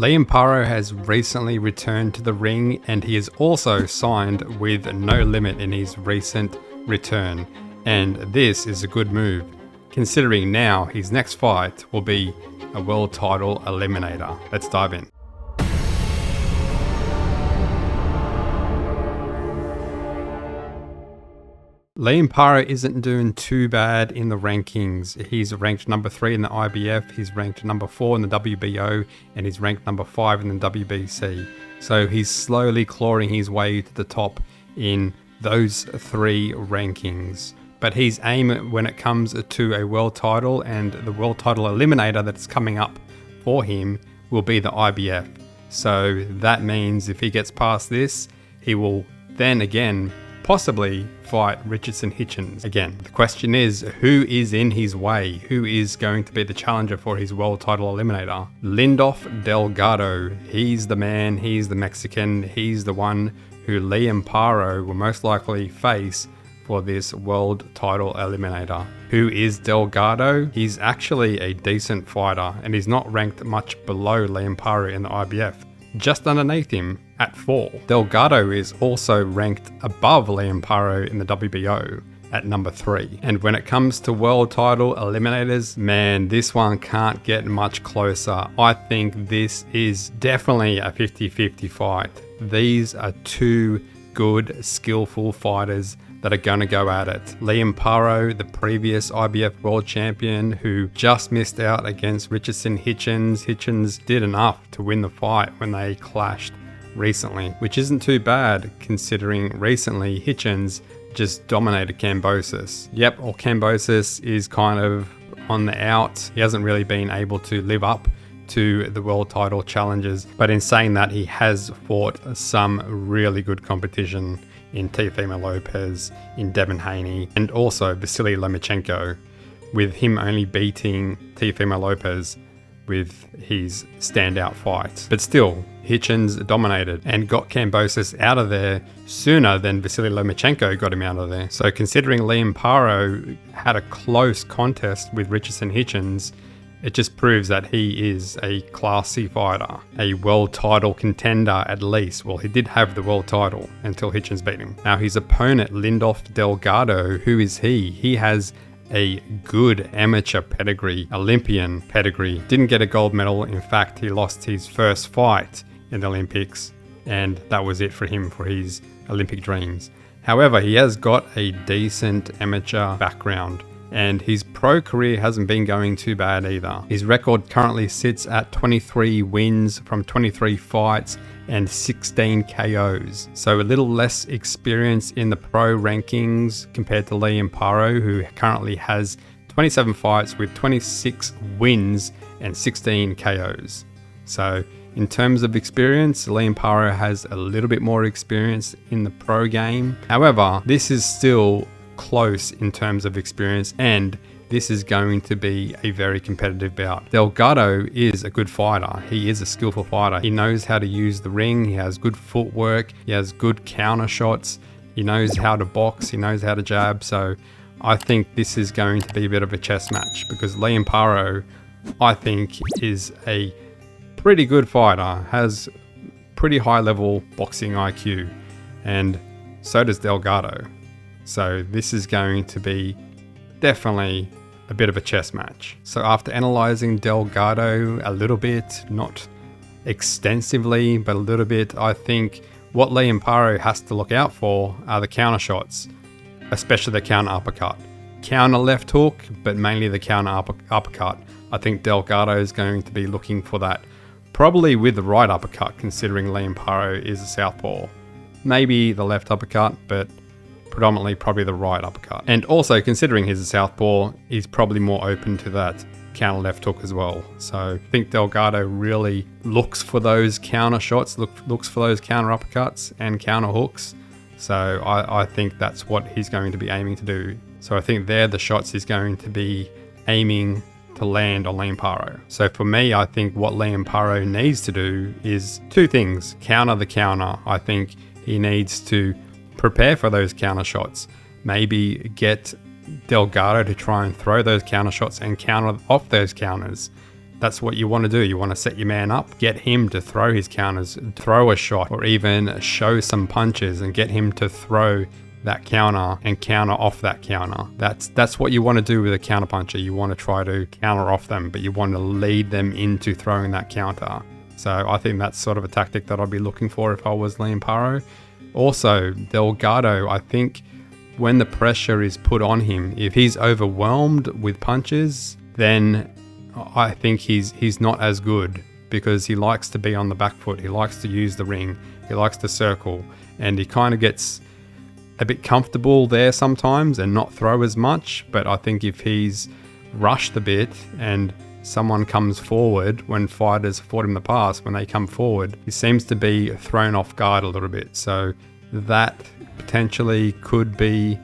Lind Paro has recently returned to the ring, and he is also signed with No Limit in his recent return. And this is a good move, considering now his next fight will be a world title eliminator. Let's dive in. Lind Paro isn't doing too bad in the rankings. He's ranked number 3 in the IBF, he's ranked number 4 in the WBO, and he's ranked number 5 in the WBC. So he's slowly clawing his way to the top in those 3 rankings. But his aim when it comes to a world title and the world title eliminator that's coming up for him will be the IBF. So that means if he gets past this, he will then again possibly fight Richardson Hitchens again. The question is, who is in his way? Who is going to be the challenger for his world title eliminator? Lind Delgado. He's the man, he's the Mexican, he's the one who Lind Paro will most likely face for this world title eliminator. Who is Delgado? He's actually a decent fighter, and he's not ranked much below Lind Paro in the IBF. Just underneath him at 4. Delgado is also ranked above Lind Paro in the WBO at number 3. And when it comes to world title eliminators, man, this one can't get much closer. I think this is definitely a 50-50 fight. These are 2 good, skillful fighters that are going to go at it. Lind Paro, the previous IBF world champion who just missed out against Richardson Hitchens. Hitchens did enough to win the fight when they clashed recently, which isn't too bad considering recently Hitchens just dominated Kambosos. Yep, well, Kambosos is kind of on the out. He hasn't really been able to live up to the world title challenges, but in saying that, he has fought some really good competition in Teofimo Lopez, in Devin Haney, and also Vasily Lomachenko, with him only beating Teofimo Lopez with his standout fight. But still, Hitchens dominated and got Kambosos out of there sooner than Vasily Lomachenko got him out of there. So considering Lind Paro had a close contest with Richardson Hitchens, it just proves that he is a Class C fighter, a world title contender at least. Well, he did have the world title until Hitchens beat him. Now his opponent, Lind Delgado, who is he? He has a good amateur pedigree, Olympian pedigree. Didn't get a gold medal. In fact, he lost his first fight in the Olympics, and that was it for him for his Olympic dreams. However, he has got a decent amateur background, and his pro career hasn't been going too bad either. His record currently sits at 23 wins from 23 fights and 16 KOs. So a little less experience in the pro rankings compared to Lind Paro, who currently has 27 fights with 26 wins and 16 KOs. So in terms of experience, Lind Paro has a little bit more experience in the pro game. However, this is still close in terms of experience, and this is going to be a very competitive bout. Delgado is a good fighter. He is a skillful fighter. He knows how to use the ring. He has good footwork. He has good counter shots. He knows how to box. He knows how to jab. So I think this is going to be a bit of a chess match, because Lind Paro, I think, is a pretty good fighter, has pretty high level boxing IQ, and so does Delgado. So this is going to be definitely a bit of a chess match. So after analyzing Delgado a little bit, not extensively, but a little bit, I think what Lind Paro has to look out for are the counter shots, especially the counter uppercut. Counter left hook, but mainly the counter uppercut. I think Delgado is going to be looking for that, probably with the right uppercut, considering Lind Paro is a southpaw. Maybe the left uppercut, but predominantly probably the right uppercut. And also considering he's a southpaw, he's probably more open to that counter left hook as well. So I think Delgado really looks for those counter shots, looks for those counter uppercuts and counter hooks. So I think that's what he's going to be aiming to do. So I think they're the shots he's going to be aiming to land on Lind Paro. So for me, I think what Lind Paro needs to do is 2 things. Counter the counter. I think he needs to prepare for those counter shots. Maybe get Delgado to try and throw those counter shots and counter off those counters. that's what you want to do. You want to set your man up, get him to throw his counters, throw a shot, or even show some punches and get him to throw that counter and counter off that counter. That's what you want to do with a counter puncher. You want to try to counter off them, but you want to lead them into throwing that counter. So I think that's sort of a tactic that I'd be looking for if I was Lind Paro. Also, Delgado, I think when the pressure is put on him, if he's overwhelmed with punches, then I think he's not as good, because he likes to be on the back foot. He likes to use the ring. He likes to circle, and he kind of gets a bit comfortable there sometimes and not throw as much. But I think if he's rushed a bit and someone comes forward, when fighters fought him in the past, when they come forward, he seems to be thrown off guard a little bit. So that potentially could be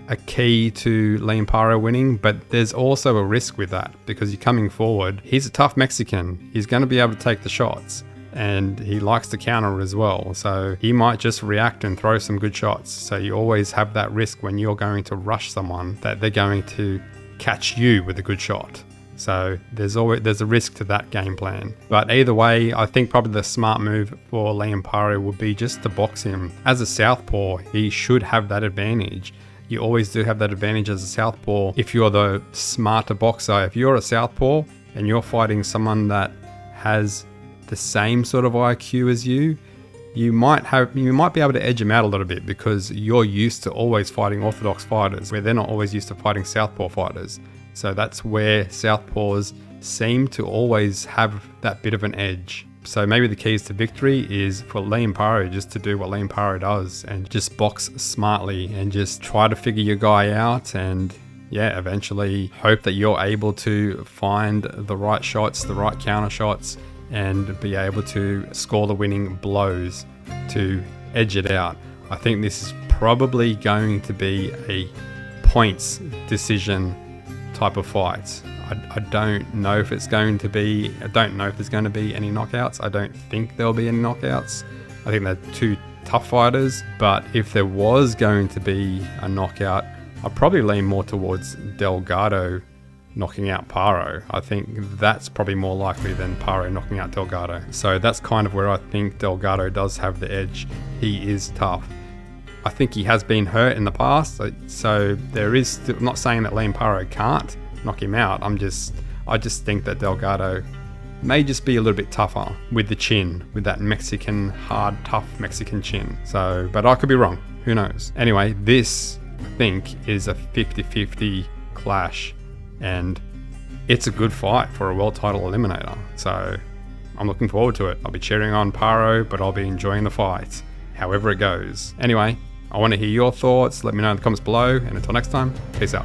a key to Lind Paro winning, but there's also a risk with that, because you're coming forward. He's a tough Mexican. He's going to be able to take the shots, and he likes to counter as well. So he might just react and throw some good shots. So you always have that risk when you're going to rush someone, that they're going to catch you with a good shot. So there's a risk to that game plan. But either way, I think probably the smart move for Lind Paro would be just to box him. As a southpaw, he should have that advantage. You always do have that advantage as a southpaw if you're the smarter boxer. If you're a southpaw and you're fighting someone that has the same sort of IQ as you, you might be able to edge him out a little bit, because you're used to always fighting orthodox fighters, where they're not always used to fighting southpaw fighters. So that's where southpaws seem to always have that bit of an edge. So maybe the keys to victory is for Lind Paro just to do what Lind Paro does and just box smartly and just try to figure your guy out, and yeah, eventually hope that you're able to find the right shots, the right counter shots, and be able to score the winning blows to edge it out. I think this is probably going to be a points decision type of fight. I don't know if it's going to be, I don't know if there's going to be any knockouts. I don't think there'll be any knockouts. I think they're two tough fighters, but if there was going to be a knockout, I'd probably lean more towards Delgado knocking out Paro. I think that's probably more likely than Paro knocking out Delgado. So that's kind of where I think Delgado does have the edge. He is tough. I think he has been hurt in the past, so there is still, I'm not saying that Lind Paro can't knock him out. I just think that Delgado may just be a little bit tougher with the chin, with that Mexican, hard, tough Mexican chin. So, but I could be wrong. Who knows? Anyway, this, I think, is a 50-50 clash, and it's a good fight for a world title eliminator. So I'm looking forward to it. I'll be cheering on Paro, but I'll be enjoying the fight, however it goes. Anyway, I want to hear your thoughts. Let me know in the comments below, and until next time, peace out.